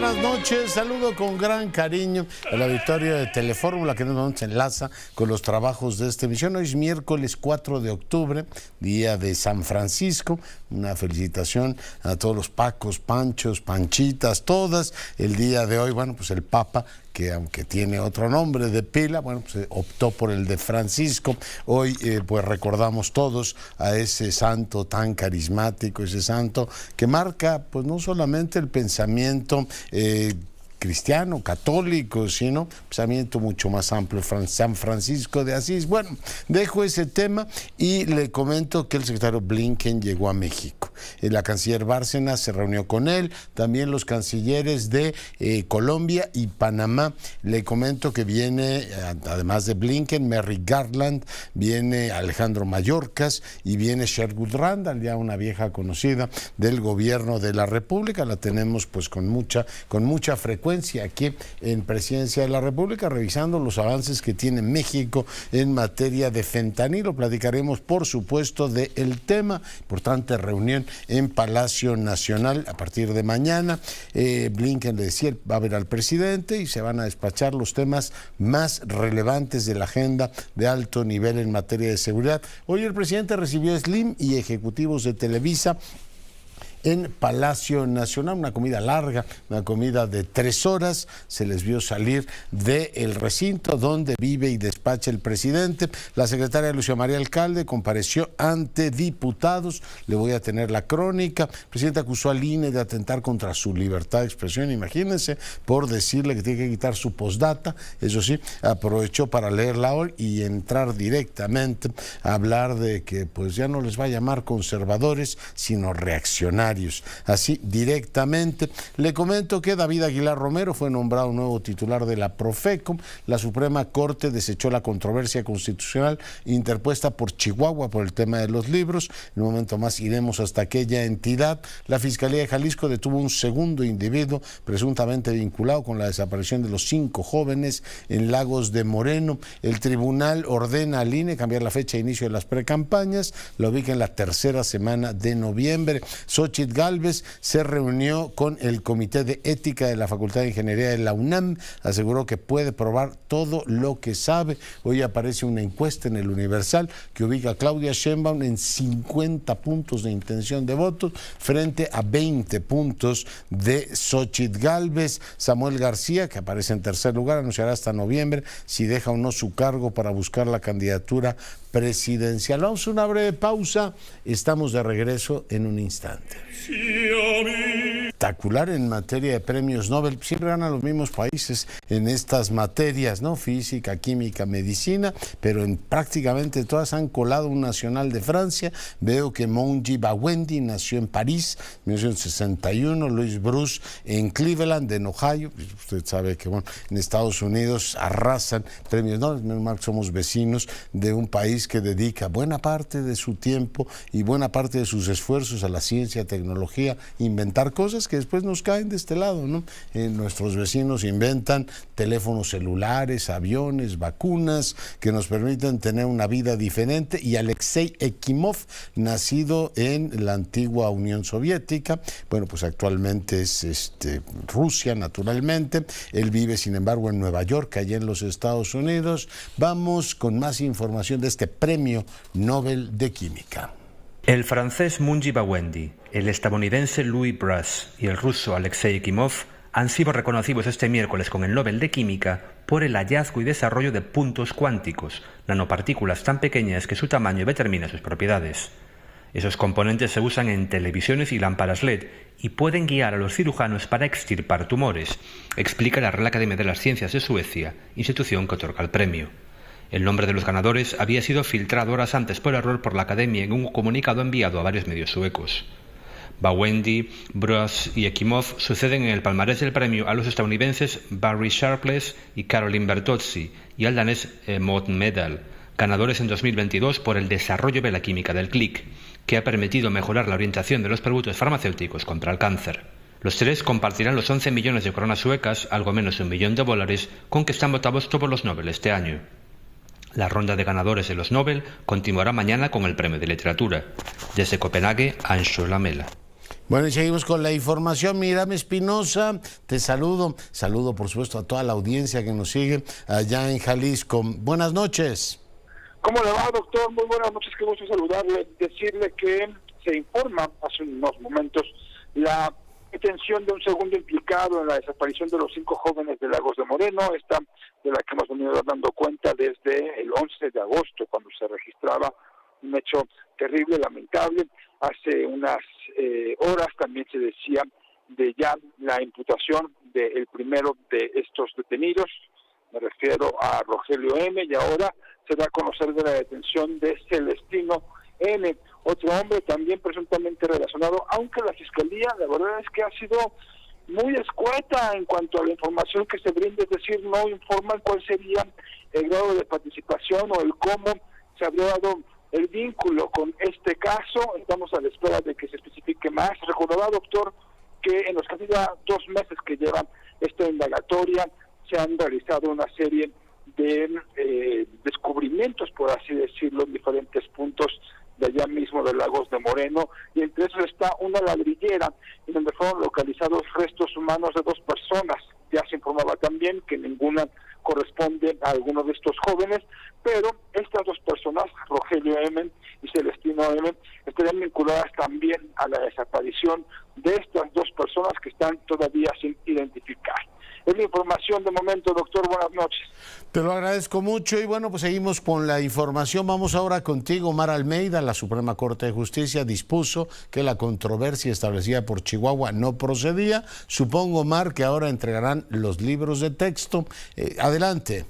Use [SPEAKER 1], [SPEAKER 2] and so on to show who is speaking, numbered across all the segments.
[SPEAKER 1] buenas noches. Saludo con gran cariño a la Victoria de Telefórmula, que nos enlaza con los trabajos de esta emisión. Hoy es miércoles 4 de octubre, día de San Francisco. Una felicitación a todos los Pacos, Panchos, Panchitas, todas. El día de hoy, bueno, pues el Papa, que aunque tiene otro nombre de pila, bueno, pues optó por el de Francisco. Hoy pues recordamos todos a ese santo tan carismático, ese santo que marca pues no solamente el pensamiento cristiano, católico, sino pensamiento mucho más amplio, San Francisco de Asís. Bueno, dejo ese tema y le comento que el secretario Blinken llegó a México. La canciller Bárcena se reunió con él, también los cancilleres de Colombia y Panamá. Le comento que viene, además de Blinken, Merrick Garland, viene Alejandro Mayorkas y viene Sherwood Randall, ya una vieja conocida del gobierno de la República. La tenemos pues con mucha frecuencia aquí en Presidencia de la República, revisando los avances que tiene México en materia de fentanilo. Platicaremos, por supuesto, del tema. Importante reunión en Palacio Nacional a partir de mañana. Blinken le decía, va a ver al presidente y se van a despachar los temas más relevantes de la agenda de alto nivel en materia de seguridad. Hoy el presidente recibió a Slim y ejecutivos de Televisa en Palacio Nacional, una comida larga, una comida de 3 horas. Se les vio salir del recinto donde vive y despacha el presidente. La secretaria Lucia María Alcalde compareció ante diputados. Le voy a tener la crónica. El presidente acusó al INE de atentar contra su libertad de expresión, imagínense, por decirle que tiene que quitar su postdata. Eso sí, aprovechó para leerla hoy y entrar directamente a hablar de que pues ya no les va a llamar conservadores, sino reaccionarios. Así directamente. Le comento que David Aguilar Romero fue nombrado nuevo titular de la Profeco. La Suprema Corte desechó la controversia constitucional interpuesta por Chihuahua por el tema de los libros. En un momento más iremos hasta aquella entidad. La Fiscalía de Jalisco detuvo un segundo individuo presuntamente vinculado con la desaparición de los 5 jóvenes en Lagos de Moreno. El tribunal ordena al INE cambiar la fecha de inicio de las precampañas. La ubica en la 3ª semana de noviembre. Xochitl Gálvez se reunió con el Comité de Ética de la Facultad de Ingeniería de la UNAM, aseguró que puede probar todo lo que sabe. Hoy aparece una encuesta en el Universal que ubica a Claudia Sheinbaum en 50 puntos de intención de votos frente a 20 puntos de Xochitl Gálvez. Samuel García, que aparece en 3er lugar, anunciará hasta noviembre si deja o no su cargo para buscar la candidatura presidencial. Vamos a una breve pausa, estamos de regreso en un instante. Espectacular en materia de premios Nobel, siempre ganan los mismos países en estas materias, ¿no? Física, química, medicina, pero en prácticamente todas han colado un nacional de Francia. Veo que Moungi Bawendi nació en París, en 1961, Louis Bruce en Cleveland, en Ohio. Usted sabe que bueno, en Estados Unidos arrasan premios Nobel, menos mal que somos vecinos de un país que dedica buena parte de su tiempo y buena parte de sus esfuerzos a la ciencia, tecnología, inventar cosas que después nos caen de este lado, ¿no? Nuestros vecinos inventan teléfonos celulares, aviones, vacunas que nos permiten tener una vida diferente. Y Alexei Ekimov, nacido en la antigua Unión Soviética, bueno, pues actualmente es Rusia, naturalmente. Él vive, sin embargo, en Nueva York, allá en los Estados Unidos. Vamos con más información de este Premio Nobel de Química.
[SPEAKER 2] El francés Moungi Bawendi, el estadounidense Louis Bruce y el ruso Alexei Ekimov han sido reconocidos este miércoles con el Nobel de Química por el hallazgo y desarrollo de puntos cuánticos, nanopartículas tan pequeñas que su tamaño determina sus propiedades. Esos componentes se usan en televisiones y lámparas LED y pueden guiar a los cirujanos para extirpar tumores, explica la Real Academia de las Ciencias de Suecia, institución que otorga el premio. El nombre de los ganadores había sido filtrado horas antes por error por la Academia en un comunicado enviado a varios medios suecos. Bawendi, Bruce y Ekimov suceden en el palmarés del premio a los estadounidenses Barry Sharpless y Caroline Bertozzi y al danés Maud Medal, ganadores en 2022 por el desarrollo de la química del clic, que ha permitido mejorar la orientación de los productos farmacéuticos contra el cáncer. Los 3 compartirán los 11 millones de coronas suecas, algo menos de $1 millón, con que están votados todos los Nobel este año. La ronda de ganadores de los Nobel continuará mañana con el premio de literatura. Desde Copenhague, Anxo Lamela.
[SPEAKER 1] Bueno, y seguimos con la información. Mírame Espinosa, te saludo. Saludo, por supuesto, a toda la audiencia que nos sigue allá en Jalisco. Buenas noches.
[SPEAKER 3] ¿Cómo le va, doctor? Muy buenas noches, qué gusto saludarle. Decirle que se informa hace unos momentos la detención de un segundo implicado en la desaparición de los 5 jóvenes de Lagos de Moreno, esta de la que hemos venido dando cuenta desde el 11 de agosto, cuando se registraba un hecho terrible, lamentable. Hace unas horas también se decía de ya la imputación del primero de estos detenidos, me refiero a Rogelio M., y ahora se da a conocer de la detención de Celestino N., otro hombre también presuntamente relacionado, aunque la Fiscalía, la verdad es que ha sido muy escueta en cuanto a la información que se brinda, es decir, no informan cuál sería el grado de participación o el cómo se habría dado el vínculo con este caso. Estamos a la espera de que se especifique más. Recordará, doctor, que en los casi 2 meses que llevan esta indagatoria se han realizado una serie de descubrimientos, por así decirlo, en diferentes puntos de allá mismo de Lagos de Moreno, y entre esos está una ladrillera en donde fueron localizados restos humanos de 2 personas. Ya se informaba también que ninguna corresponde a alguno de estos jóvenes, pero estas 2 personas, Rogelio M. y Celestino M., estarían vinculadas también a la desaparición de estas 2 personas que están todavía sin identificar. Es la información de momento, doctor. Buenas noches.
[SPEAKER 1] Te lo agradezco mucho y bueno, pues seguimos con la información. Vamos ahora contigo, Omar Almeida. La Suprema Corte de Justicia dispuso que la controversia establecida por Chihuahua no procedía. Supongo, Omar, que ahora entregarán los libros de texto. Adelante.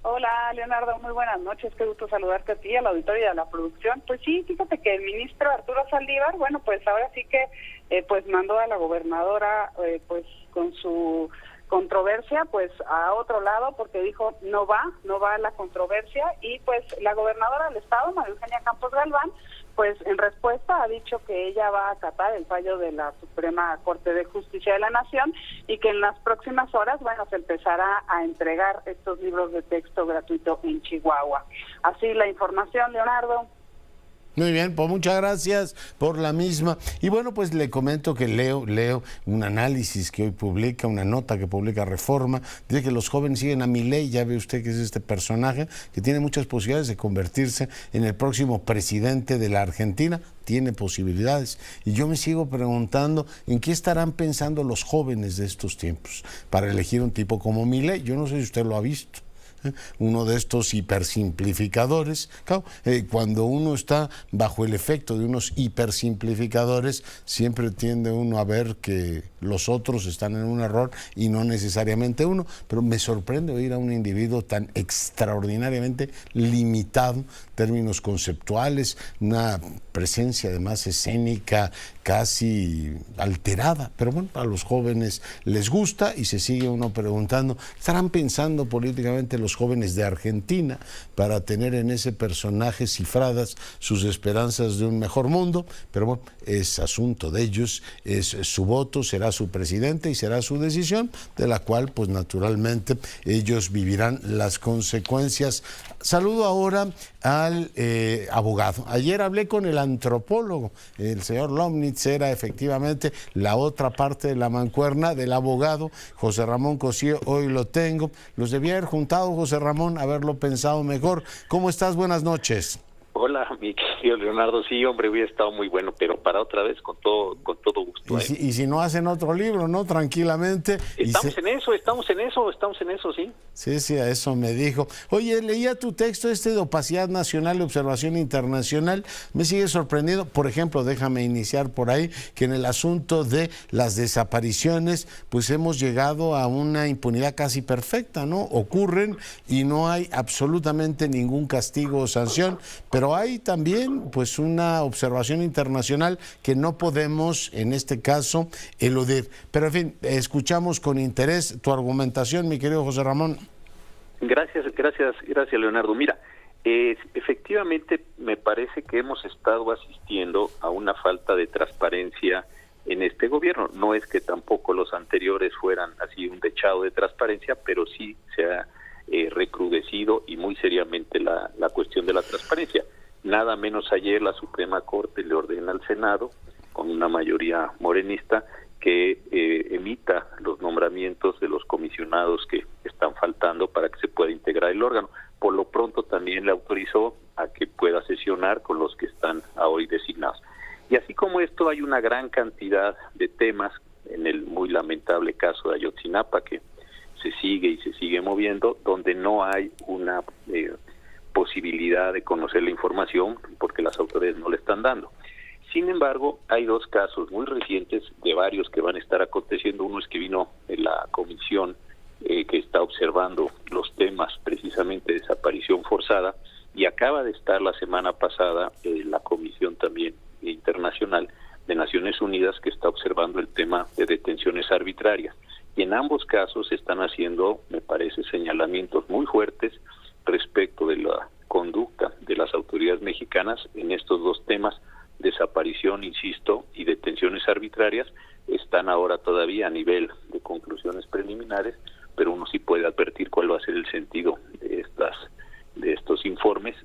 [SPEAKER 4] Hola, Leonardo, muy buenas noches, qué gusto saludarte a ti, al auditorio y a la producción. Pues sí, fíjate que el ministro Arturo Saldívar, bueno, pues ahora sí que pues mandó a la gobernadora pues con su controversia pues a otro lado, porque dijo no va a la controversia, y pues la gobernadora del estado, María Eugenia Campos Galván, pues en respuesta ha dicho que ella va a acatar el fallo de la Suprema Corte de Justicia de la Nación y que en las próximas horas, bueno, se empezará a entregar estos libros de texto gratuito en Chihuahua. Así la información, Leonardo.
[SPEAKER 1] Muy bien, pues muchas gracias por la misma. Y bueno, pues le comento que leo un análisis que hoy publica, una nota que publica Reforma, dice que los jóvenes siguen a Milei. Ya ve usted que es este personaje que tiene muchas posibilidades de convertirse en el próximo presidente de la Argentina, tiene posibilidades. Y yo me sigo preguntando en qué estarán pensando los jóvenes de estos tiempos para elegir un tipo como Milei. Yo no sé si usted lo ha visto. Uno de estos hipersimplificadores. Claro, cuando uno está bajo el efecto de unos hipersimplificadores, siempre tiende uno a ver que los otros están en un error y no necesariamente uno. Pero me sorprende oír a un individuo tan extraordinariamente limitado en términos conceptuales, una presencia además escénica casi alterada. Pero bueno, a los jóvenes les gusta y se sigue uno preguntando, ¿estarán pensando políticamente los jóvenes de Argentina para tener en ese personaje cifradas sus esperanzas de un mejor mundo? Pero bueno, es asunto de ellos, es su voto, será su presidente y será su decisión, de la cual pues naturalmente ellos vivirán las consecuencias. Saludo ahora al abogado. Ayer hablé con el antropólogo, el señor Lomnitz era efectivamente la otra parte de la mancuerna del abogado José Ramón Cosío. Hoy lo tengo. Los debía haber juntado, José Ramón, haberlo pensado mejor. ¿Cómo estás? Buenas noches.
[SPEAKER 5] Hola, mi querido Leonardo. Sí, hombre, hubiera estado muy bueno, pero para otra vez con todo gusto.
[SPEAKER 1] Y si no hacen otro libro, ¿no? Tranquilamente.
[SPEAKER 5] Estamos en eso, sí.
[SPEAKER 1] Sí, a eso me dijo. Oye, leía tu texto de Opacidad Nacional y Observación Internacional. Me sigue sorprendiendo. Por ejemplo, déjame iniciar por ahí, que en el asunto de las desapariciones, pues hemos llegado a una impunidad casi perfecta, ¿no? Ocurren y no hay absolutamente ningún castigo o sanción, pero hay también pues una observación internacional que no podemos en este caso eludir. Pero en fin, escuchamos con interés tu argumentación, mi querido José Ramón.
[SPEAKER 5] Gracias, Leonardo. Mira, efectivamente me parece que hemos estado asistiendo a una falta de transparencia en este gobierno. No es que tampoco los anteriores fueran así un dechado de transparencia, pero sí se ha recrudecido y muy seriamente la cuestión de la transparencia. Nada menos ayer la Suprema Corte le ordena al Senado con una mayoría morenista, que emita los nombramientos de los comisionados que están faltando para que se pueda integrar el órgano. Por lo pronto también le autorizó a que pueda sesionar con los que están hoy designados. Y así como esto, hay una gran cantidad de temas, en el muy lamentable caso de Ayotzinapa, que se sigue moviendo, donde no hay una posibilidad de conocer la información porque las autoridades no le están dando. Sin embargo, hay dos casos muy recientes de varios que van a estar aconteciendo. Uno es que vino en la comisión que está observando los temas precisamente de desaparición forzada, y acaba de estar la semana pasada la comisión también internacional de Naciones Unidas que está observando el tema de detenciones arbitrarias. Y en ambos casos se están haciendo, me parece, señalamientos muy fuertes respecto de la conducta de las autoridades mexicanas en estos dos temas. Desaparición, insisto, y detenciones arbitrarias están ahora todavía a nivel de conclusiones preliminares, pero uno sí puede advertir cuál va a ser el sentido de estos informes,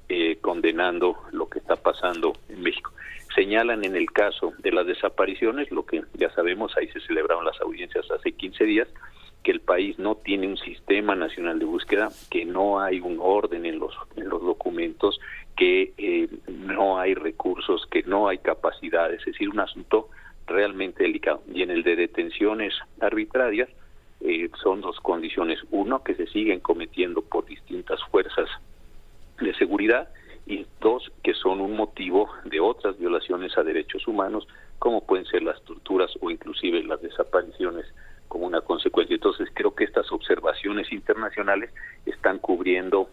[SPEAKER 5] condenando lo que está pasando en México. Señalan en el caso de las desapariciones, lo que ya sabemos, ahí se celebraron las audiencias hace 15 días, que el país no tiene un sistema nacional de búsqueda, que no hay un orden en los documentos, que no hay recursos, que no hay capacidades, es decir, un asunto realmente delicado. Y en el de detenciones arbitrarias son dos condiciones: uno, que se siguen cometiendo por distintas fuerzas de seguridad, y dos, que son un motivo de otras violaciones a derechos humanos, como pueden ser las torturas o inclusive las desapariciones como una consecuencia. Entonces creo que estas observaciones internacionales están cubriendo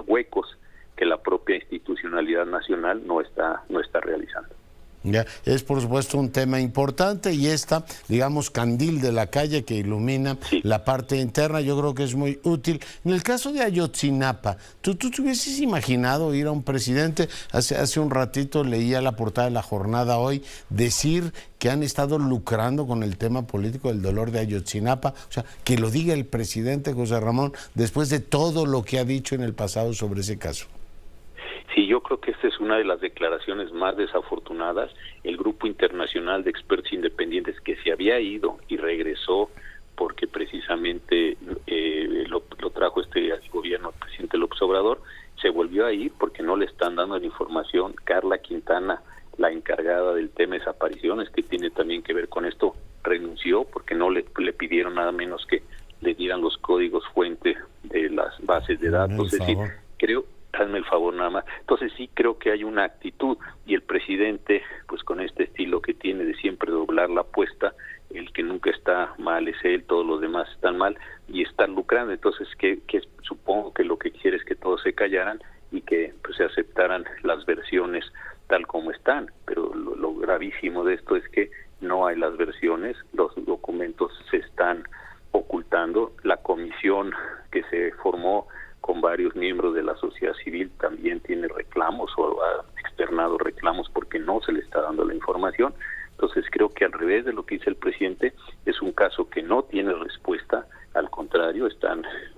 [SPEAKER 5] huecos que la propia institucionalidad nacional no está realizando.
[SPEAKER 1] Ya, es por supuesto un tema importante, y esta, digamos, candil de la calle que ilumina la parte interna, yo creo que es muy útil. En el caso de Ayotzinapa, ¿tú te hubieses imaginado ir a un presidente? Hace un ratito leía la portada de La Jornada hoy decir que han estado lucrando con el tema político del dolor de Ayotzinapa. O sea, que lo diga el presidente José Ramón después de todo lo que ha dicho en el pasado sobre ese caso.
[SPEAKER 5] Sí, yo creo que esta es una de las declaraciones más desafortunadas. El grupo internacional de expertos independientes que se había ido y regresó porque precisamente lo trajo este gobierno, el presidente López Obrador, se volvió a ir porque no le están dando la información. Carla Quintana, la encargada del tema de desapariciones, que tiene también que ver con esto, renunció porque no le pidieron nada menos que le dieran los códigos fuente de las bases de datos. Es decir, hazme el favor nada más. Entonces sí creo que hay una actitud, y el presidente, pues con este estilo que tiene de siempre doblar la apuesta, el que nunca está mal es él, todos los demás están mal y están lucrando. Entonces que supongo que lo que quiere es que todos se callaran y que pues se aceptaran las versiones tal como están, pero lo gravísimo de esto es que no hay las versiones, los documentos se están ocultando. La comisión que se formó con varios miembros de la sociedad civil también tiene reclamos o ha externado reclamos porque no se le está dando la información. Entonces creo que al revés de lo que dice el presidente, es un caso que no tiene respuesta, al contrario,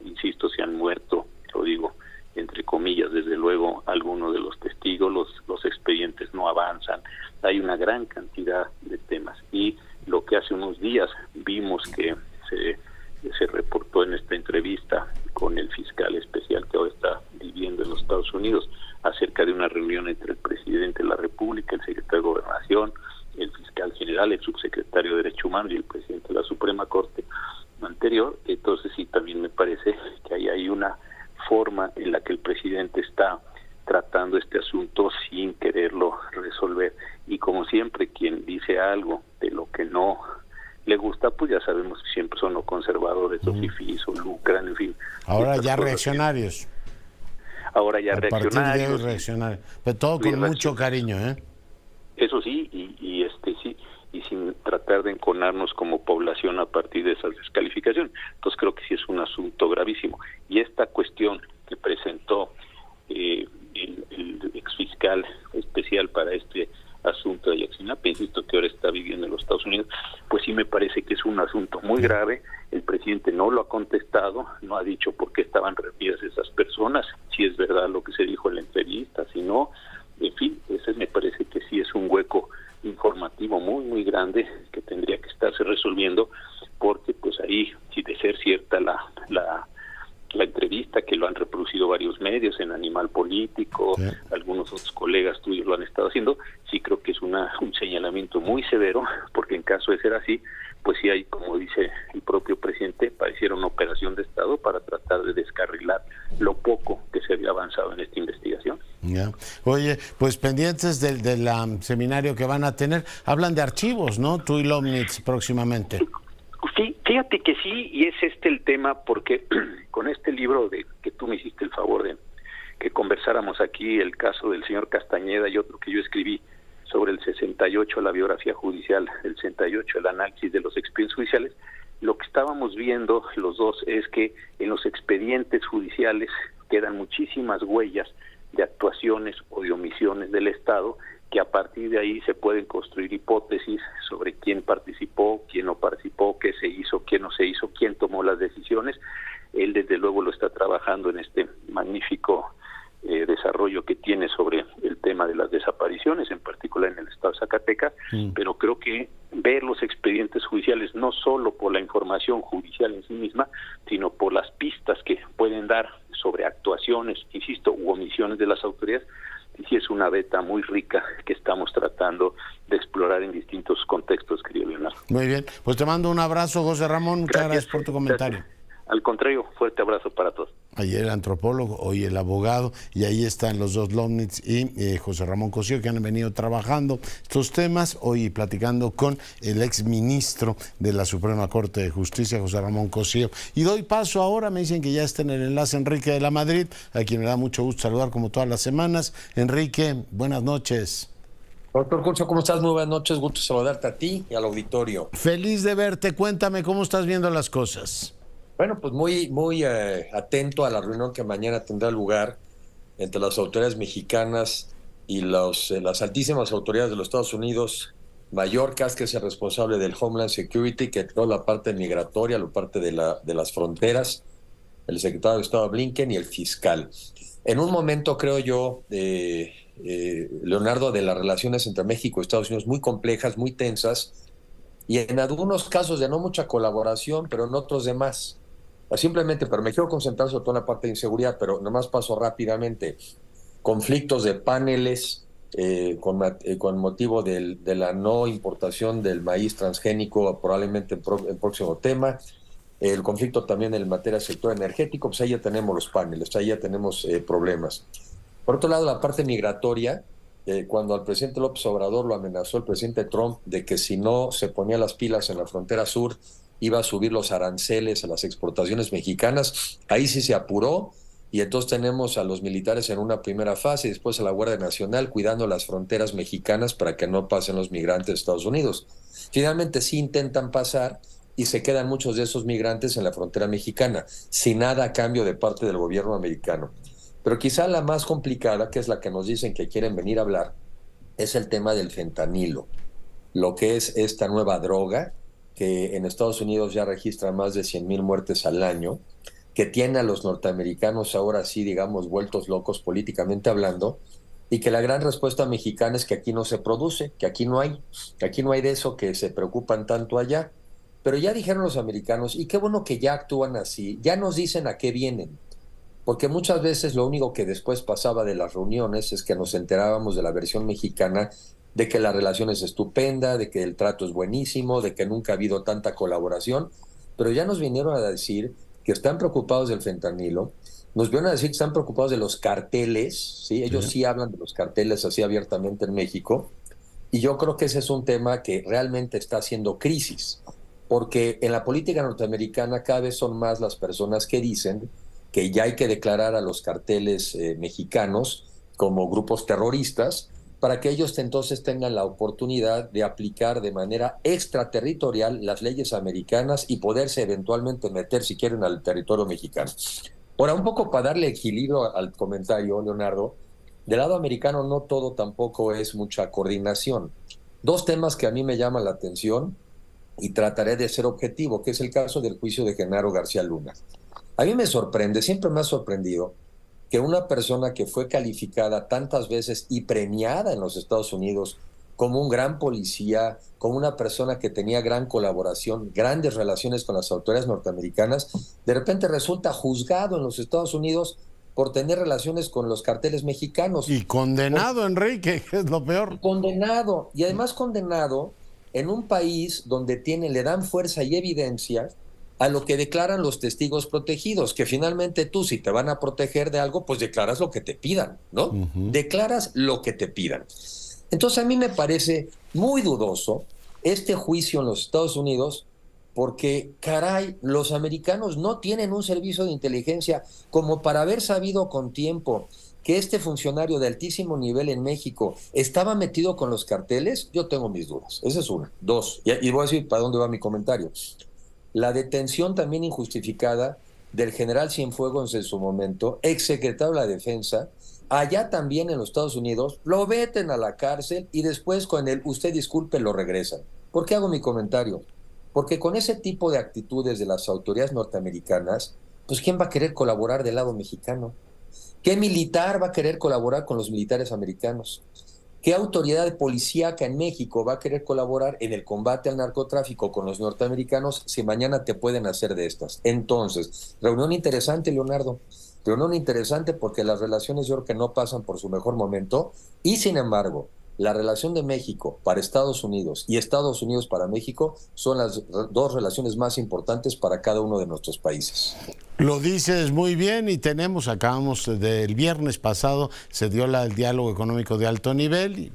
[SPEAKER 5] insisto, se han muerto, lo digo entre comillas, desde luego algunos de los testigos, los expedientes no avanzan, hay una gran cantidad de temas. Y lo que hace unos días vimos que se reportó en esta entrevista con el fiscal especial que ahora está viviendo en los Estados Unidos acerca de una reunión entre el presidente de la República, el secretario de Gobernación, el fiscal general, el subsecretario de Derechos Humanos y el presidente de la Suprema Corte anterior. Entonces sí, también me parece que ahí hay una forma en la que el presidente está tratando este asunto sin quererlo resolver, y como siempre quien dice algo de lo que no le gusta, pues ya sabemos que siempre son los conservadores, los fifís, o lucran, en fin.
[SPEAKER 1] Ahora ya reaccionarios.
[SPEAKER 5] Ahora ya reaccionarios.
[SPEAKER 1] Reaccionarios. Pero todo con mucho cariño, ¿eh?
[SPEAKER 5] Eso sí, y sin tratar de enconarnos como población a partir de esas descalificaciones. Entonces creo que sí es un asunto gravísimo. Y esta cuestión que presentó el exfiscal especial para este asunto de Ayotzinapa, insisto que ahora está viviendo en los Estados Unidos, pues sí me parece que es un asunto muy grave. El presidente no lo ha contestado, no ha dicho por qué estaban reunidas esas personas, si es verdad lo que se dijo en la entrevista, si no, en fin, ese me parece que sí es un hueco informativo muy, muy grande que tendría que estarse resolviendo, porque pues ahí, si de ser cierta la entrevista, que lo han reproducido varios medios en Animal Político, sí, algunos otros colegas tuyos lo han estado haciendo, sí creo que es un señalamiento muy severo, porque en caso de ser así, pues sí hay, como dice el propio presidente, pareciera una operación de Estado para tratar de descarrilar lo poco que se había avanzado en esta investigación.
[SPEAKER 1] Ya. Oye, pues pendientes del seminario que van a tener, hablan de archivos, ¿no? Tú y Lomnitz próximamente.
[SPEAKER 5] Sí, fíjate que sí, y es el tema, porque con este libro que tú me hiciste el favor de que conversáramos aquí, el caso del señor Castañeda y otro que yo escribí sobre el 68, la biografía judicial, el 68, el análisis de los expedientes judiciales, lo que estábamos viendo los dos es que en los expedientes judiciales quedan muchísimas huellas de actuaciones o de omisiones del Estado, que a partir de ahí se pueden construir hipótesis sobre quién participó, quién no participó, qué se hizo, quién no se hizo, quién tomó las decisiones. Él desde luego lo está trabajando en este magnífico desarrollo que tiene sobre el tema de las desapariciones, en particular en el estado de Zacatecas, pero creo que ver los expedientes judiciales no solo por la información judicial en sí misma, sino por las pistas que pueden dar sobre actuaciones, insisto, u omisiones de las autoridades, sí es una beta muy rica que estamos tratando de explorar en distintos contextos, querido Leonardo.
[SPEAKER 1] Muy bien, pues te mando un abrazo, José Ramón, muchas gracias por tu comentario.
[SPEAKER 5] Gracias. Al contrario, fuerte abrazo para todos.
[SPEAKER 1] Ayer el antropólogo, hoy el abogado, y ahí están los dos, Lomnitz y José Ramón Cosío, que han venido trabajando estos temas, hoy platicando con el exministro de la Suprema Corte de Justicia, José Ramón Cosío. Y doy paso ahora, me dicen que ya está en el enlace Enrique de la Madrid, a quien me da mucho gusto saludar como todas las semanas. Enrique, buenas noches.
[SPEAKER 6] Doctor Curcio, ¿cómo estás? Muy buenas noches, gusto saludarte a ti y al auditorio.
[SPEAKER 1] Feliz de verte, cuéntame cómo estás viendo las cosas.
[SPEAKER 6] Bueno, pues muy atento a la reunión que mañana tendrá lugar entre las autoridades mexicanas y las altísimas autoridades de los Estados Unidos. Mayorkas, que es el responsable del Homeland Security, que toda la parte migratoria, la parte de las fronteras, el secretario de Estado Blinken y el fiscal. En un momento, creo yo, Leonardo, de las relaciones entre México y Estados Unidos muy complejas, muy tensas, y en algunos casos de no mucha colaboración, pero en otros de más. Simplemente, pero me quiero concentrar sobre toda la parte de inseguridad, pero nomás paso rápidamente. Conflictos de paneles con motivo de la no importación del maíz transgénico, probablemente el próximo tema. El conflicto también en materia del sector energético, pues ahí ya tenemos los paneles, ahí ya tenemos problemas. Por otro lado, la parte migratoria, cuando al presidente López Obrador lo amenazó el presidente Trump de que si no se ponía las pilas en la frontera sur, iba a subir los aranceles a las exportaciones mexicanas, ahí sí se apuró, y entonces tenemos a los militares en una primera fase y después a la Guardia Nacional cuidando las fronteras mexicanas para que no pasen los migrantes de Estados Unidos. Finalmente sí intentan pasar y se quedan muchos de esos migrantes en la frontera mexicana, sin nada a cambio de parte del gobierno americano. Pero quizá la más complicada, que es la que nos dicen que quieren venir a hablar, es el tema del fentanilo, lo que es esta nueva droga que en Estados Unidos ya registra más de 100,000 muertes al año, que tiene a los norteamericanos ahora sí, digamos, vueltos locos políticamente hablando, y que la gran respuesta mexicana es que aquí no se produce, que aquí no hay de eso que se preocupan tanto allá. Pero ya dijeron los americanos, y qué bueno que ya actúan así, ya nos dicen a qué vienen, porque muchas veces lo único que después pasaba de las reuniones es que nos enterábamos de la versión mexicana de que la relación es estupenda, de que el trato es buenísimo, de que nunca ha habido tanta colaboración, pero ya nos vinieron a decir que están preocupados del fentanilo, nos vinieron a decir que están preocupados de los carteles, ¿sí? Ellos sí hablan de los carteles así abiertamente en México, y yo creo que ese es un tema que realmente está haciendo crisis, porque en la política norteamericana cada vez son más las personas que dicen que ya hay que declarar a los carteles mexicanos como grupos terroristas, para que ellos entonces tengan la oportunidad de aplicar de manera extraterritorial las leyes americanas y poderse eventualmente meter, si quieren, al territorio mexicano. Ahora, un poco para darle equilibrio al comentario, Leonardo, del lado americano no todo tampoco es mucha coordinación. Dos temas que a mí me llaman la atención y trataré de ser objetivo, que es el caso del juicio de Genaro García Luna. A mí me sorprende, siempre me ha sorprendido, que una persona que fue calificada tantas veces y premiada en los Estados Unidos como un gran policía, como una persona que tenía gran colaboración, grandes relaciones con las autoridades norteamericanas, de repente resulta juzgado en los Estados Unidos por tener relaciones con los carteles mexicanos.
[SPEAKER 1] Y condenado, Enrique, que es lo peor.
[SPEAKER 6] Condenado, y además condenado en un país donde le dan fuerza y evidencia a lo que declaran los testigos protegidos, que finalmente tú, si te van a proteger de algo, pues declaras lo que te pidan, ¿no? Declaras lo que te pidan. Entonces a mí me parece muy dudoso este juicio en los Estados Unidos, porque, caray, los americanos no tienen un servicio de inteligencia como para haber sabido con tiempo que este funcionario de altísimo nivel en México estaba metido con los carteles. Yo tengo mis dudas. Esa es una. Dos, y voy a decir para dónde va mi comentario. La detención también injustificada del general Cienfuegos en su momento, exsecretario de la Defensa, allá también en los Estados Unidos, lo meten a la cárcel y después con el usted disculpe lo regresan. ¿Por qué hago mi comentario? Porque con ese tipo de actitudes de las autoridades norteamericanas, pues ¿quién va a querer colaborar del lado mexicano? ¿Qué militar va a querer colaborar con los militares americanos? ¿Qué autoridad policíaca en México va a querer colaborar en el combate al narcotráfico con los norteamericanos si mañana te pueden hacer de estas? Entonces, reunión interesante, Leonardo. Reunión interesante porque las relaciones yo creo que no pasan por su mejor momento y sin embargo, la relación de México para Estados Unidos y Estados Unidos para México son las dos relaciones más importantes para cada uno de nuestros países.
[SPEAKER 1] Lo dices muy bien y acabamos del viernes pasado, se dio el diálogo económico de alto nivel y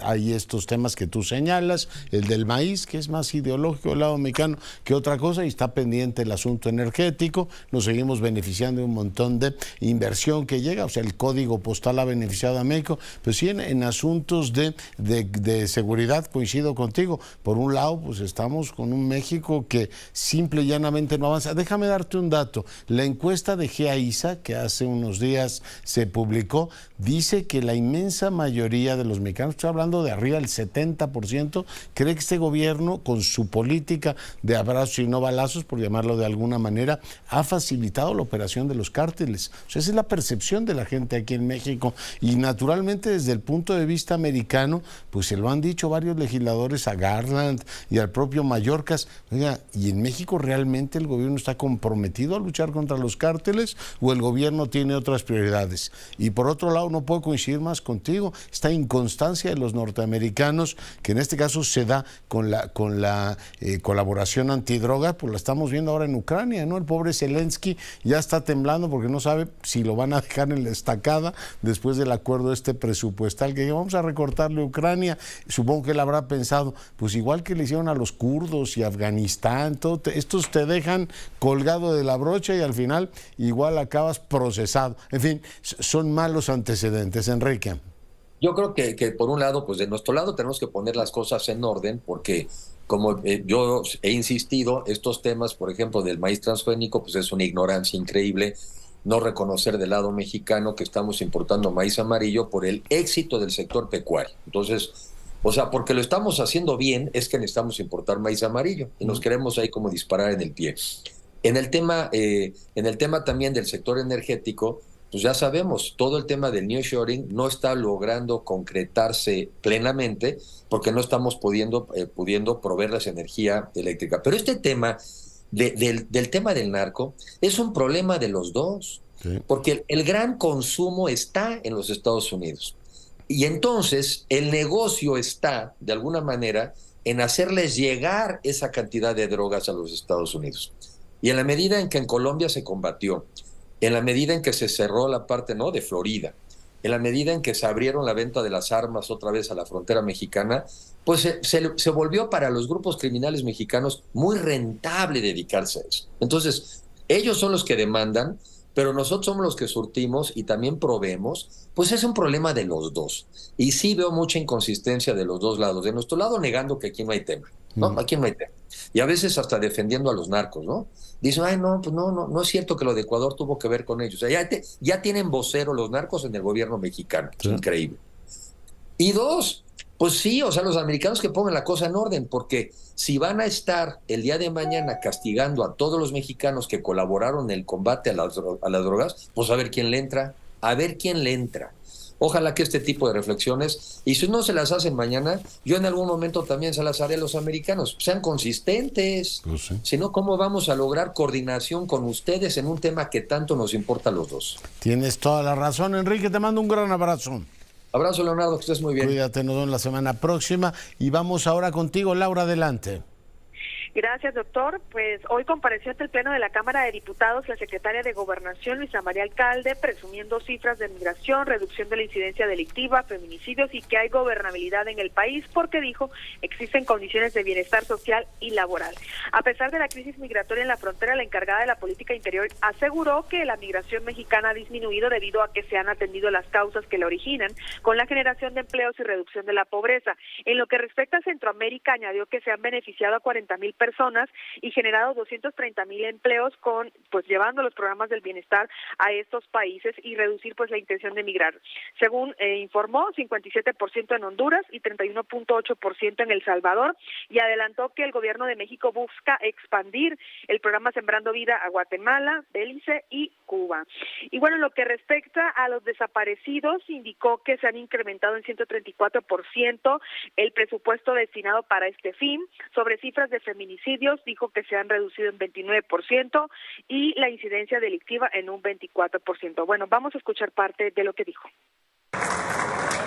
[SPEAKER 1] hay estos temas que tú señalas, el del maíz, que es más ideológico del lado mexicano que otra cosa, y está pendiente el asunto energético. Nos seguimos beneficiando de un montón de inversión que llega, o sea, el código postal ha beneficiado a México, pero sí en asuntos de seguridad coincido contigo. Por un lado, pues estamos con un México que simple y llanamente no avanza. Déjame darte un dato. La encuesta de GEAISA, que hace unos días se publicó, dice que la inmensa mayoría de los mexicanos, estoy hablando de arriba del 70%, cree que este gobierno, con su política de abrazos y no balazos, por llamarlo de alguna manera, ha facilitado la operación de los cárteles. O sea, esa es la percepción de la gente aquí en México. Y naturalmente, desde el punto de vista americano, pues se lo han dicho varios legisladores a Garland y al propio Mayorkas. Oiga, ¿y en México realmente el gobierno está comprometido a luchar contra los cárteles o el gobierno tiene otras prioridades? Y por otro lado, no puedo coincidir más contigo, esta inconstancia de los norteamericanos, que en este caso se da con la colaboración antidroga, pues la estamos viendo ahora en Ucrania, ¿no? El pobre Zelensky ya está temblando porque no sabe si lo van a dejar en la estacada después del acuerdo presupuestal que vamos a recortarle a Ucrania. Supongo que él habrá pensado, pues igual que le hicieron a los kurdos y Afganistán, estos te dejan colgado de la brocha y al final igual acabas procesado. En fin, son malos antecedentes, Enrique.
[SPEAKER 6] Yo creo que por un lado, pues de nuestro lado tenemos que poner las cosas en orden porque, como yo he insistido, estos temas, por ejemplo, del maíz transgénico, pues es una ignorancia increíble no reconocer del lado mexicano que estamos importando maíz amarillo por el éxito del sector pecuario. Entonces, o sea, porque lo estamos haciendo bien es que necesitamos importar maíz amarillo y nos queremos ahí como disparar en el pie. En el tema también del sector energético, pues ya sabemos, todo el tema del nearshoring no está logrando concretarse plenamente porque no estamos pudiendo proveerles energía eléctrica. Pero este tema del tema del narco es un problema de los dos, sí, porque el gran consumo está en los Estados Unidos. Y entonces el negocio está, de alguna manera, en hacerles llegar esa cantidad de drogas a los Estados Unidos. Y en la medida en que en Colombia se combatió, en la medida en que se cerró la parte de Florida, en la medida en que se abrieron la venta de las armas otra vez a la frontera mexicana, pues se volvió para los grupos criminales mexicanos muy rentable dedicarse a eso. Entonces, ellos son los que demandan, pero nosotros somos los que surtimos y también proveemos, pues es un problema de los dos. Y sí veo mucha inconsistencia de los dos lados. De nuestro lado negando que aquí no hay tema, ¿no? Aquí no hay tema. Y a veces hasta defendiendo a los narcos, ¿no? Dicen, ay, no, pues no es cierto que lo de Ecuador tuvo que ver con ellos. O sea, ya tienen vocero los narcos en el gobierno mexicano. Sí. Increíble. Y dos, pues sí, o sea, los americanos que pongan la cosa en orden, porque si van a estar el día de mañana castigando a todos los mexicanos que colaboraron en el combate a las drogas, pues a ver quién le entra. a ver quién le entra. Ojalá que este tipo de reflexiones, y si no se las hacen mañana, yo en algún momento también se las haré a los americanos. Sean consistentes.
[SPEAKER 1] Pues sí.
[SPEAKER 6] Si no, ¿cómo vamos a lograr coordinación con ustedes en un tema que tanto nos importa a los dos?
[SPEAKER 1] Tienes toda la razón, Enrique. Te mando un gran abrazo.
[SPEAKER 6] Abrazo, Leonardo, que estés muy bien.
[SPEAKER 1] Cuídate, nos vemos la semana próxima. Y vamos ahora contigo, Laura, adelante.
[SPEAKER 7] Gracias, doctor. Pues hoy compareció ante el Pleno de la Cámara de Diputados la secretaria de Gobernación, Luisa María Alcalde, presumiendo cifras de migración, reducción de la incidencia delictiva, feminicidios y que hay gobernabilidad en el país porque, dijo, existen condiciones de bienestar social y laboral. A pesar de la crisis migratoria en la frontera, la encargada de la política interior aseguró que la migración mexicana ha disminuido debido a que se han atendido las causas que la originan, con la generación de empleos y reducción de la pobreza. En lo que respecta a Centroamérica, añadió que se han beneficiado a 40,000 personas y generado 230,000 empleos con, pues, llevando los programas del bienestar a estos países y reducir, pues, la intención de migrar. Según informó, 57% en Honduras y 31.8% en El Salvador, y adelantó que el gobierno de México busca expandir el programa Sembrando Vida a Guatemala, Belice y Cuba. Y bueno, en lo que respecta a los desaparecidos, indicó que se han incrementado en 134% el presupuesto destinado para este fin. Sobre cifras de feminicidios, dijo que se han reducido en 29% y la incidencia delictiva en un 24%. Bueno, vamos a escuchar parte de lo que dijo.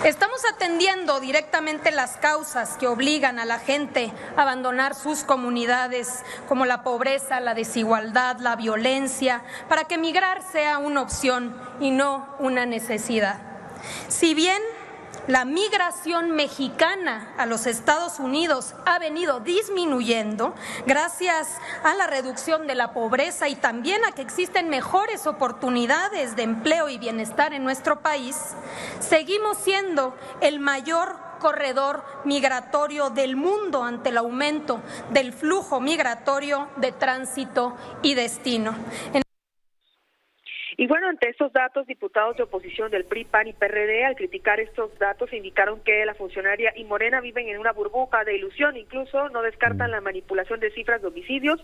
[SPEAKER 8] Estamos atendiendo directamente las causas que obligan a la gente a abandonar sus comunidades, como la pobreza, la desigualdad, la violencia, para que migrar sea una opción y no una necesidad. Si bien la migración mexicana a los Estados Unidos ha venido disminuyendo gracias a la reducción de la pobreza y también a que existen mejores oportunidades de empleo y bienestar en nuestro país, seguimos siendo el mayor corredor migratorio del mundo ante el aumento del flujo migratorio de tránsito y destino.
[SPEAKER 7] Y bueno, ante estos datos, diputados de oposición del PRI, PAN y PRD, al criticar estos datos, indicaron que la funcionaria y Morena viven en una burbuja de ilusión, incluso no descartan la manipulación de cifras de homicidios.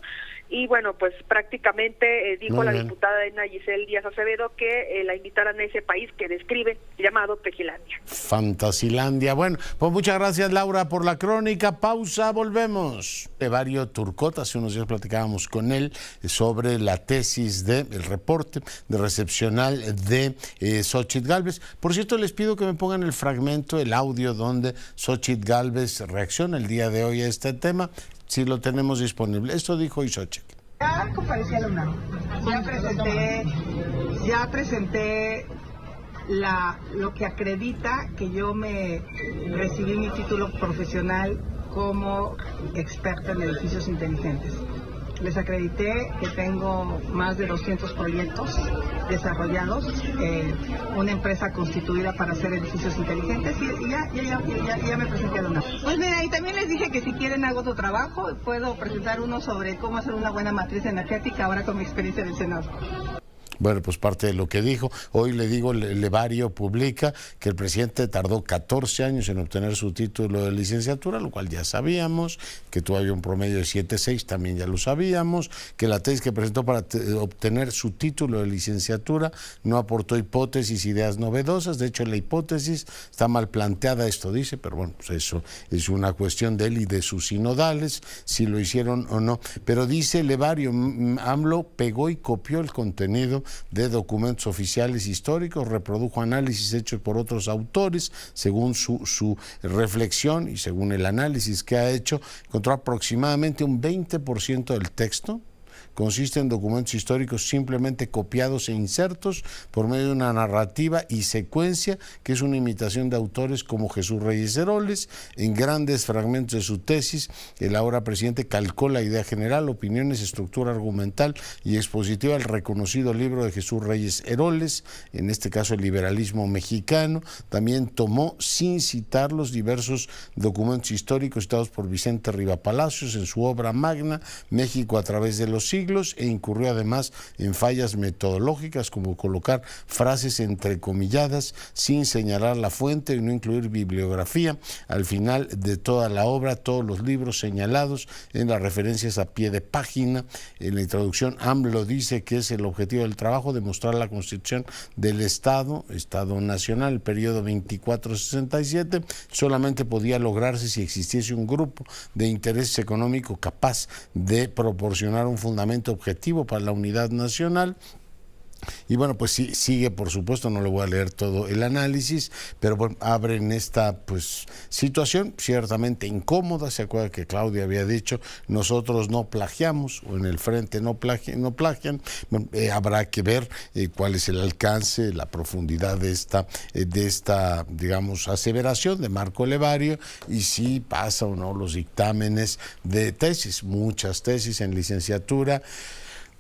[SPEAKER 7] Y bueno, pues prácticamente dijo la diputada Edna Giselle Díaz Acevedo que la invitaran a ese país que describe, llamado Pejilandia.
[SPEAKER 1] Fantasilandia. Bueno, pues muchas gracias, Laura, por la crónica. Pausa, volvemos. Evario Turcot, hace unos días platicábamos con él sobre la tesis del reporte de recepcional de Xóchitl Gálvez. Por cierto, les pido que me pongan el fragmento, el audio donde Xóchitl Gálvez reacciona el día de hoy a este tema, si lo tenemos disponible. Esto dijo hoy Xóchitl.
[SPEAKER 9] Ya comparecí a la UNAM, ya presenté lo que acredita que yo recibí mi título profesional como experta en edificios inteligentes. Les acredité que tengo más de 200 proyectos desarrollados, una empresa constituida para hacer edificios inteligentes y ya me presenté a la UNAM. Pues mira, y también les dije que si quieren hago otro trabajo, puedo presentar uno sobre cómo hacer una buena matriz energética ahora con mi experiencia del Senado.
[SPEAKER 1] Bueno, pues parte de lo que dijo. Hoy le digo, Levario publica que el presidente tardó 14 años en obtener su título de licenciatura, lo cual ya sabíamos, que tuvo un promedio de 7.6, también ya lo sabíamos, que la tesis que presentó para obtener su título de licenciatura no aportó hipótesis, ideas novedosas. De hecho, la hipótesis está mal planteada, esto dice, pero bueno, pues eso es una cuestión de él y de sus sinodales, si lo hicieron o no. Pero dice Levario, AMLO pegó y copió el contenido de documentos oficiales históricos, reprodujo análisis hechos por otros autores, según su reflexión y según el análisis que ha hecho, encontró aproximadamente un 20% del texto consiste en documentos históricos simplemente copiados e insertos por medio de una narrativa y secuencia que es una imitación de autores como Jesús Reyes Heroles. En grandes fragmentos de su tesis, el ahora presidente calcó la idea general, opiniones, estructura argumental y expositiva del reconocido libro de Jesús Reyes Heroles, en este caso el liberalismo mexicano. También tomó, sin citar, los diversos documentos históricos citados por Vicente Riva Palacios en su obra magna, México a través de los siglos, siglos e incurrió además en fallas metodológicas como colocar frases entrecomilladas sin señalar la fuente y no incluir bibliografía al final de toda la obra, todos los libros señalados en las referencias a pie de página. En la introducción, AMLO dice que es el objetivo del trabajo demostrar la constitución del Estado Nacional, el periodo 24-67, solamente podía lograrse si existiese un grupo de intereses económicos capaz de proporcionar un fundamento objetivo para la unidad nacional. Y bueno, pues sí, sigue, por supuesto, no le voy a leer todo el análisis, pero bueno, abren esta situación ciertamente incómoda. Se acuerda que Claudia había dicho, nosotros no plagiamos, o en el frente no plagian. Bueno, habrá que ver cuál es el alcance, la profundidad de esta, digamos, aseveración de Marco Levario, y si pasa o no los dictámenes de tesis. Muchas tesis en licenciatura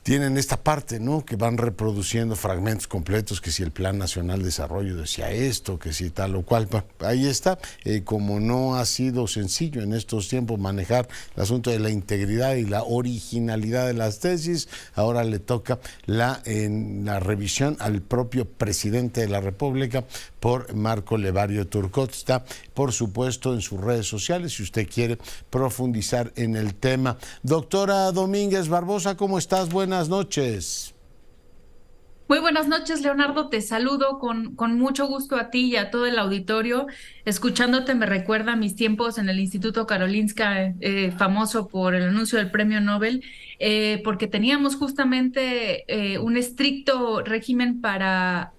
[SPEAKER 1] tienen esta parte, ¿no?, que van reproduciendo fragmentos completos, que si el Plan Nacional de Desarrollo decía esto, que si tal o cual. Ahí está. Como no ha sido sencillo en estos tiempos manejar el asunto de la integridad y la originalidad de las tesis, ahora le toca la revisión al propio presidente de la República por Marco Levario Turcot. Está, por supuesto, en sus redes sociales si usted quiere profundizar en el tema. Doctora Domínguez Barbosa, ¿cómo estás? Buenas noches.
[SPEAKER 10] Muy buenas noches, Leonardo. Te saludo con mucho gusto a ti y a todo el auditorio. Escuchándote me recuerda a mis tiempos en el Instituto Karolinska, famoso por el anuncio del Premio Nobel, porque teníamos justamente un estricto régimen para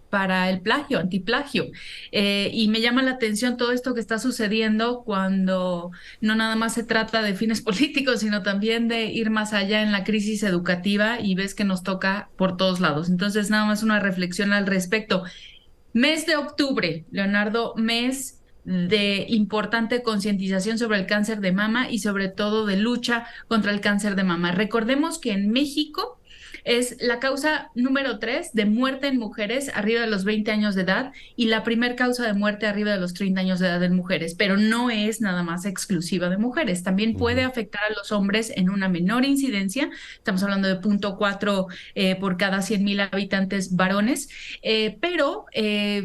[SPEAKER 10] el plagio, antiplagio. Y me llama la atención todo esto que está sucediendo cuando no nada más se trata de fines políticos, sino también de ir más allá en la crisis educativa, y ves que nos toca por todos lados. Entonces, nada más una reflexión al respecto. Mes de octubre, Leonardo, mes de importante concientización sobre el cáncer de mama y sobre todo de lucha contra el cáncer de mama. Recordemos que en México es la causa número 3 de muerte en mujeres arriba de los 20 años de edad y la primer causa de muerte arriba de los 30 años de edad en mujeres, pero no es nada más exclusiva de mujeres, también puede afectar a los hombres en una menor incidencia. Estamos hablando de 0.4 por cada 100,000 habitantes varones, pero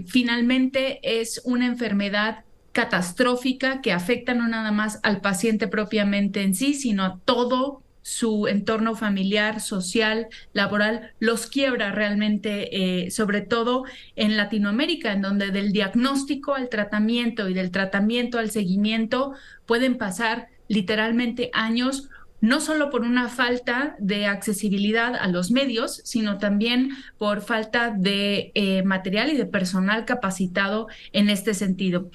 [SPEAKER 10] finalmente es una enfermedad catastrófica que afecta no nada más al paciente propiamente en sí, sino a todo su entorno familiar, social, laboral, los quiebra realmente, sobre todo en Latinoamérica, en donde del diagnóstico al tratamiento y del tratamiento al seguimiento pueden pasar literalmente años, no solo por una falta de accesibilidad a los medios, sino también por falta de material y de personal capacitado en este sentido.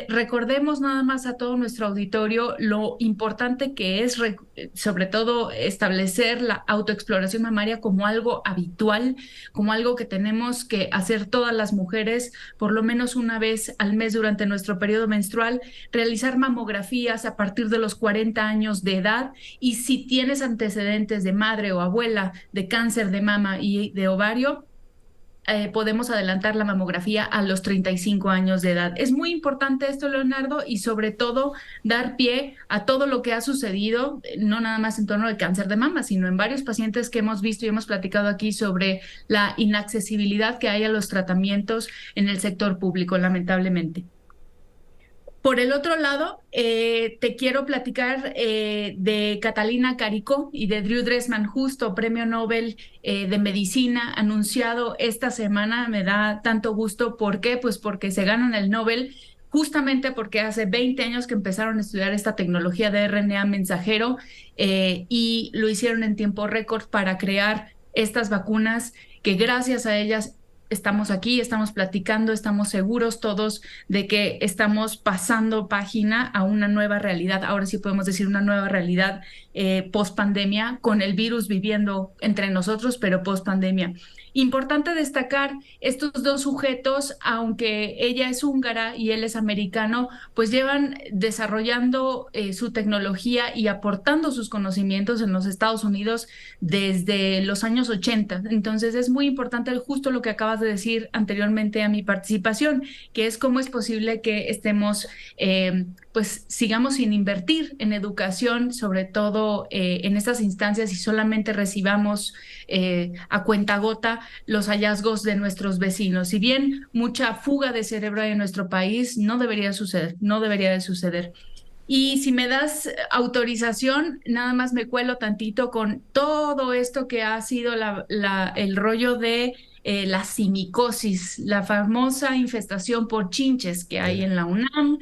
[SPEAKER 10] Recordemos nada más a todo nuestro auditorio lo importante que es, sobre todo, establecer la autoexploración mamaria como algo habitual, como algo que tenemos que hacer todas las mujeres por lo menos una vez al mes durante nuestro periodo menstrual, realizar mamografías a partir de los 40 años de edad. Y si tienes antecedentes de madre o abuela de cáncer de mama y de ovario, podemos adelantar la mamografía a los 35 años de edad. Es muy importante esto, Leonardo, y sobre todo dar pie a todo lo que ha sucedido, no nada más en torno al cáncer de mama, sino en varios pacientes que hemos visto y hemos platicado aquí sobre la inaccesibilidad que hay a los tratamientos en el sector público, lamentablemente. Por el otro lado, te quiero platicar de Catalina Caricó y de Drew Dressman, justo Premio Nobel de Medicina, anunciado esta semana. Me da tanto gusto. ¿Por qué? Pues porque se ganan el Nobel justamente porque hace 20 años que empezaron a estudiar esta tecnología de RNA mensajero y lo hicieron en tiempo récord para crear estas vacunas que gracias a ellas estamos aquí, estamos platicando, estamos seguros todos de que estamos pasando página a una nueva realidad. Ahora sí podemos decir una nueva realidad post pandemia, con el virus viviendo entre nosotros, pero post pandemia. Importante destacar, estos dos sujetos, aunque ella es húngara y él es americano, pues llevan desarrollando su tecnología y aportando sus conocimientos en los Estados Unidos desde los años 80. Entonces es muy importante justo lo que acabas acabas de decir anteriormente a mi participación, que es cómo es posible que estemos, pues sigamos sin invertir en educación, sobre todo en estas instancias, y solamente recibamos a cuentagota los hallazgos de nuestros vecinos. Si bien mucha fuga de cerebro hay en nuestro país, no debería de suceder. Y si me das autorización, nada más me cuelo tantito con todo esto que ha sido el rollo de la simicosis, la famosa infestación por chinches que hay en la UNAM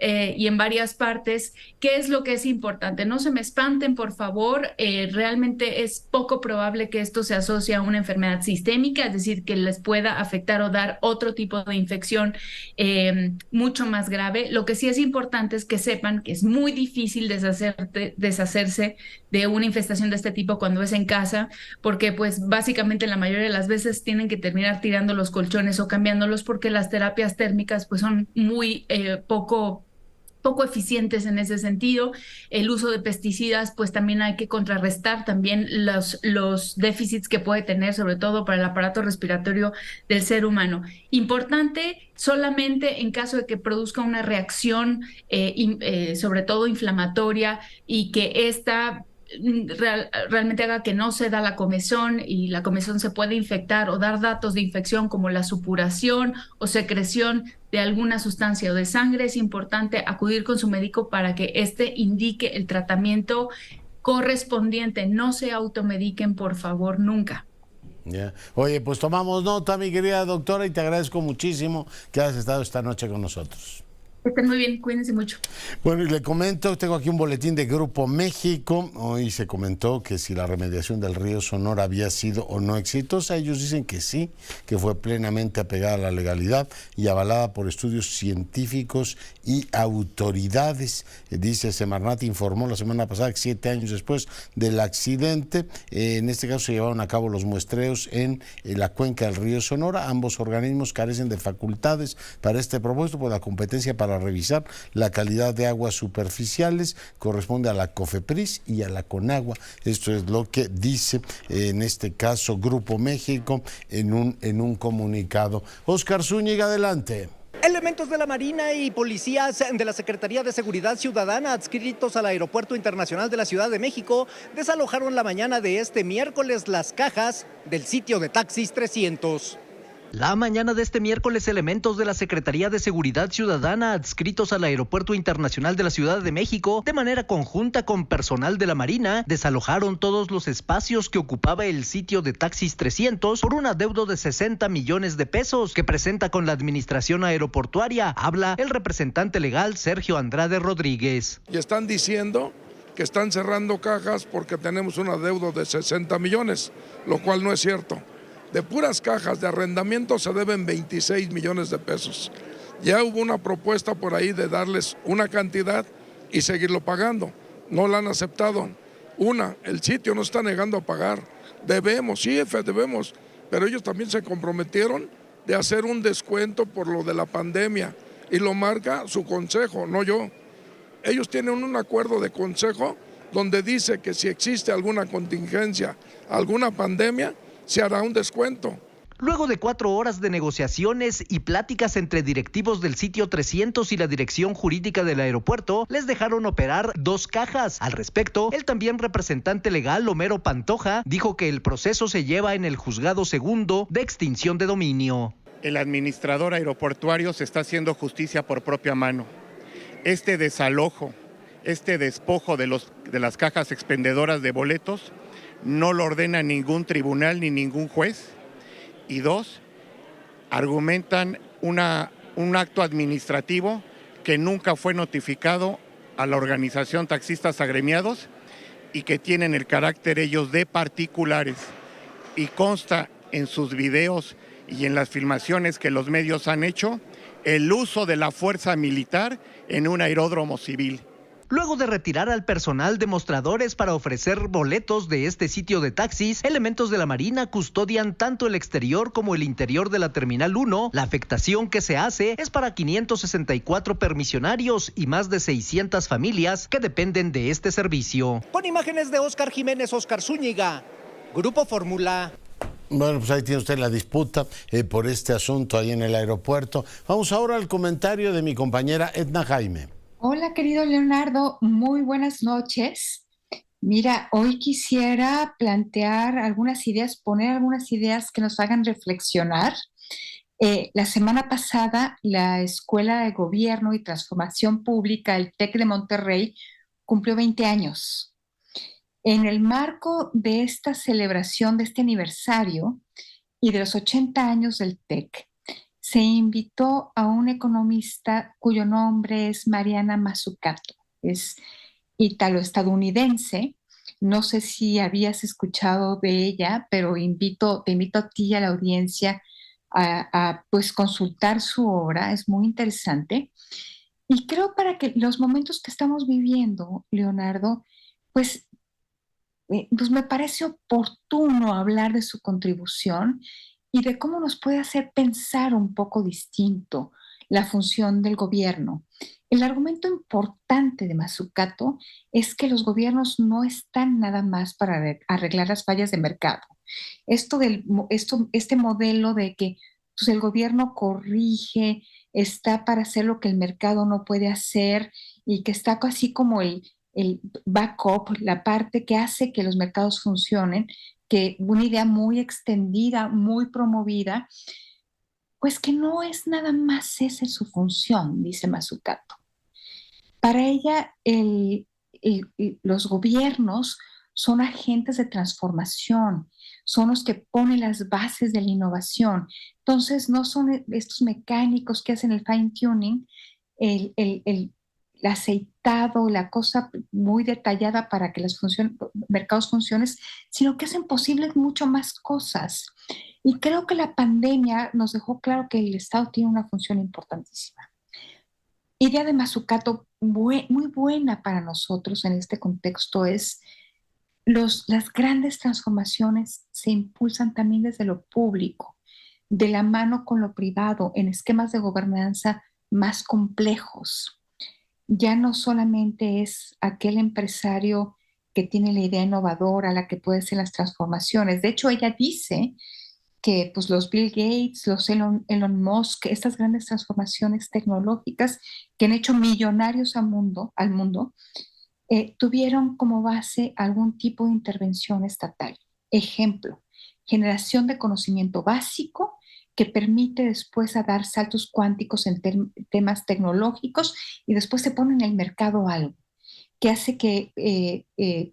[SPEAKER 10] y en varias partes. ¿Qué es lo que es importante? No se me espanten, por favor. Realmente es poco probable que esto se asocie a una enfermedad sistémica, es decir, que les pueda afectar o dar otro tipo de infección mucho más grave. Lo que sí es importante es que sepan que es muy difícil deshacerse de una infestación de este tipo cuando es en casa, porque pues básicamente la mayoría de las veces tienen que terminar tirando los colchones o cambiándolos, porque las terapias térmicas pues son muy poco eficientes en ese sentido. El uso de pesticidas, pues también hay que contrarrestar también los déficits que puede tener, sobre todo para el aparato respiratorio del ser humano. Importante, solamente en caso de que produzca una reacción, sobre todo inflamatoria, y que esta realmente haga que no se da la comezón, y la comezón se puede infectar o dar datos de infección como la supuración o secreción de alguna sustancia o de sangre, es importante acudir con su médico para que éste indique el tratamiento correspondiente. No se automediquen, por favor, nunca.
[SPEAKER 1] Yeah. Oye, pues tomamos nota, mi querida doctora, y te agradezco muchísimo que hayas estado esta noche con nosotros.
[SPEAKER 10] Estén muy bien, cuídense mucho.
[SPEAKER 1] Bueno, y le comento, tengo aquí un boletín de Grupo México. Hoy se comentó que si la remediación del río Sonora había sido o no exitosa. Ellos dicen que sí, que fue plenamente apegada a la legalidad y avalada por estudios científicos y autoridades. Dice Semarnat, informó la semana pasada que 7 años después del accidente, en este caso se llevaron a cabo los muestreos en la cuenca del río Sonora. Ambos organismos carecen de facultades para este propósito, pues la competencia para revisar la calidad de aguas superficiales corresponde a la COFEPRIS y a la CONAGUA. Esto es lo que dice en este caso Grupo México en un comunicado. Óscar Zúñiga, adelante.
[SPEAKER 11] Elementos de la Marina y policías de la Secretaría de Seguridad Ciudadana adscritos al Aeropuerto Internacional de la Ciudad de México desalojaron la mañana de este miércoles las cajas del sitio de Taxis 300. La mañana de este miércoles, elementos de la Secretaría de Seguridad Ciudadana adscritos al Aeropuerto Internacional de la Ciudad de México, de manera conjunta con personal de la Marina, desalojaron todos los espacios que ocupaba el sitio de Taxis 300 por un adeudo de 60 millones de pesos que presenta con la administración aeroportuaria. Habla el representante legal Sergio Andrade Rodríguez.
[SPEAKER 12] Y están diciendo que están cerrando cajas porque tenemos un adeudo de 60 millones, lo cual no es cierto. De puras cajas de arrendamiento se deben 26 millones de pesos. Ya hubo una propuesta por ahí de darles una cantidad y seguirlo pagando. No la han aceptado. El sitio no está negando a pagar. Debemos, pero ellos también se comprometieron de hacer un descuento por lo de la pandemia y lo marca su consejo, no yo. Ellos tienen un acuerdo de consejo donde dice que si existe alguna contingencia, alguna pandemia, se hará un descuento.
[SPEAKER 11] Luego de 4 horas de negociaciones y pláticas entre directivos del sitio 300 y la dirección jurídica del aeropuerto, les dejaron operar 2 cajas. Al respecto, el también representante legal Homero Pantoja dijo que el proceso se lleva en el juzgado segundo de extinción de dominio.
[SPEAKER 13] El administrador aeroportuario se está haciendo justicia por propia mano. Este desalojo, este despojo de las cajas expendedoras de boletos no lo ordena ningún tribunal ni ningún juez. Y 2, argumentan un acto administrativo que nunca fue notificado a la organización Taxistas Agremiados y que tienen el carácter ellos de particulares. Y consta en sus videos y en las filmaciones que los medios han hecho el uso de la fuerza militar en un aeródromo civil.
[SPEAKER 11] Luego de retirar al personal de mostradores para ofrecer boletos de este sitio de taxis, elementos de la Marina custodian tanto el exterior como el interior de la Terminal 1. La afectación que se hace es para 564 permisionarios y más de 600 familias que dependen de este servicio. Con imágenes de Óscar Jiménez, Óscar Zúñiga, Grupo Fórmula.
[SPEAKER 1] Bueno, pues ahí tiene usted la disputa por este asunto ahí en el aeropuerto. Vamos ahora al comentario de mi compañera Edna Jaime.
[SPEAKER 14] Hola, querido Leonardo, muy buenas noches. Mira, hoy quisiera plantear algunas ideas, poner algunas ideas que nos hagan reflexionar. La semana pasada, la Escuela de Gobierno y Transformación Pública, el TEC de Monterrey, cumplió 20 años. En el marco de esta celebración, de este aniversario y de los 80 años del TEC, se invitó a un economista cuyo nombre es Mariana Mazzucato. Es italo-estadounidense. No sé si habías escuchado de ella, pero te invito a ti y a la audiencia a pues consultar su obra. Es muy interesante. Y creo para que los momentos que estamos viviendo, Leonardo, pues pues me parece oportuno hablar de su contribución y de cómo nos puede hacer pensar un poco distinto la función del gobierno. El argumento importante de Mazzucato es que los gobiernos no están nada más para arreglar las fallas de mercado. Este modelo de que pues, el gobierno corrige, está para hacer lo que el mercado no puede hacer y que está así como el backup, la parte que hace que los mercados funcionen, que una idea muy extendida, muy promovida, pues que no es nada más esa su función, dice Mazzucato. Para ella, los gobiernos son agentes de transformación, son los que ponen las bases de la innovación. Entonces, no son estos mecánicos que hacen el fine tuning, el aceitado, la cosa muy detallada para que los mercados funcionen, sino que hacen posibles mucho más cosas. Y creo que la pandemia nos dejó claro que el Estado tiene una función importantísima. Idea de Mazzucato muy buena para nosotros en este contexto es las grandes transformaciones se impulsan también desde lo público, de la mano con lo privado, en esquemas de gobernanza más complejos. Ya no solamente es aquel empresario que tiene la idea innovadora la que puede ser las transformaciones. De hecho, ella dice que pues, los Bill Gates, los Elon Musk, estas grandes transformaciones tecnológicas que han hecho millonarios al mundo, tuvieron como base algún tipo de intervención estatal. Ejemplo, generación de conocimiento básico que permite después a dar saltos cuánticos en temas tecnológicos y después se pone en el mercado algo que hace que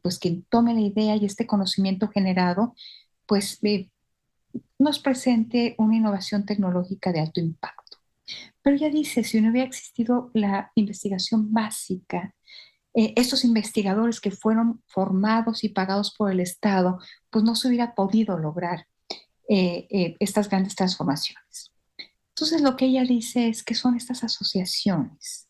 [SPEAKER 14] pues quien tome la idea y este conocimiento generado pues nos presente una innovación tecnológica de alto impacto. Pero ella dice, si no hubiera existido la investigación básica, estos investigadores que fueron formados y pagados por el Estado, pues no se hubiera podido lograr estas grandes transformaciones. Entonces lo que ella dice es que son estas asociaciones,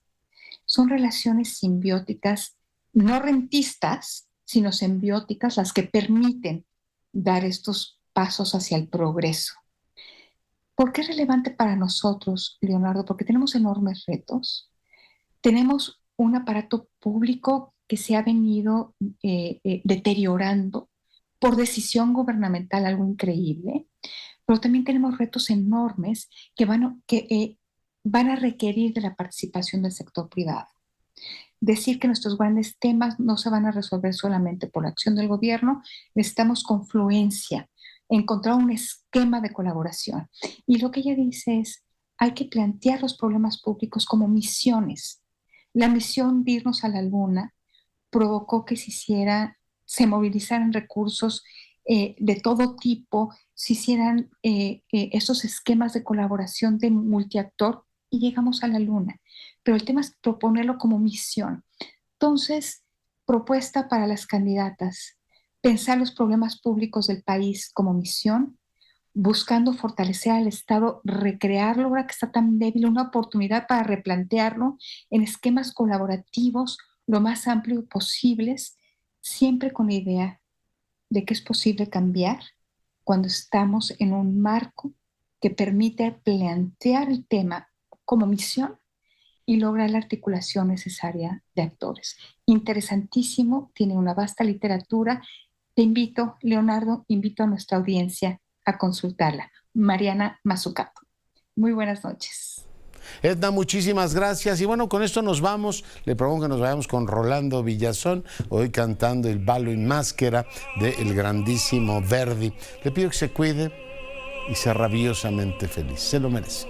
[SPEAKER 14] son relaciones simbióticas, no rentistas, sino simbióticas, las que permiten dar estos pasos hacia el progreso. ¿Por qué es relevante para nosotros, Leonardo? Porque tenemos enormes retos. Tenemos un aparato público que se ha venido deteriorando por decisión gubernamental, algo increíble, pero también tenemos retos enormes que van a requerir de la participación del sector privado. Decir que nuestros grandes temas no se van a resolver solamente por la acción del gobierno, necesitamos confluencia, encontrar un esquema de colaboración. Y lo que ella dice es, hay que plantear los problemas públicos como misiones. La misión de irnos a la luna provocó que se movilizaran recursos de todo tipo, se hicieran esos esquemas de colaboración de multiactor y llegamos a la luna. Pero el tema es proponerlo como misión. Entonces, propuesta para las candidatas, pensar los problemas públicos del país como misión, buscando fortalecer al Estado, recrearlo ahora que está tan débil, una oportunidad para replantearlo en esquemas colaborativos lo más amplios posibles, siempre con la idea de que es posible cambiar cuando estamos en un marco que permite plantear el tema como misión y lograr la articulación necesaria de actores. Interesantísimo, tiene una vasta literatura. Te invito, Leonardo, invito a nuestra audiencia a consultarla. Mariana Mazzucato. Muy buenas noches.
[SPEAKER 1] Edna, muchísimas gracias. Y bueno, con esto nos vamos. Le propongo que nos vayamos con Rolando Villazón, hoy cantando el Ballo in Maschera del grandísimo Verdi. Le pido que se cuide y sea rabiosamente feliz. Se lo merece.